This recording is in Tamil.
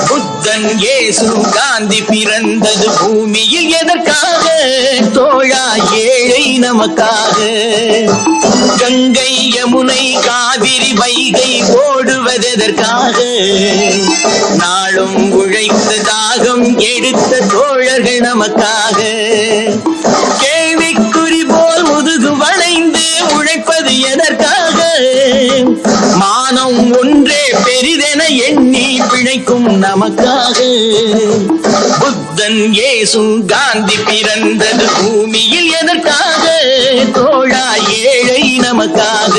புத்தன் இயேசு காந்தி பிறந்தது பூமியில் எதற்காக? தோழா ஏழை நமக்காக. கங்கை யமுனை காவிரி வைகை ஓடுவதற்காக? நாளும் உழைத்த தாகம் எடுத்த தோழர்கள் நமக்காக. கேள்விக்குறி போல் முதுகு வளைந்து உழைப்பது எதற்காக? மானம் ஒன்றே பெரிதென எண்ணி பிழைக்கும் நமக்காக. புத்தன் இயேசு காந்தி பிறந்தது பூமியில் எதற்காக? தோழா ஏழை நமக்காக.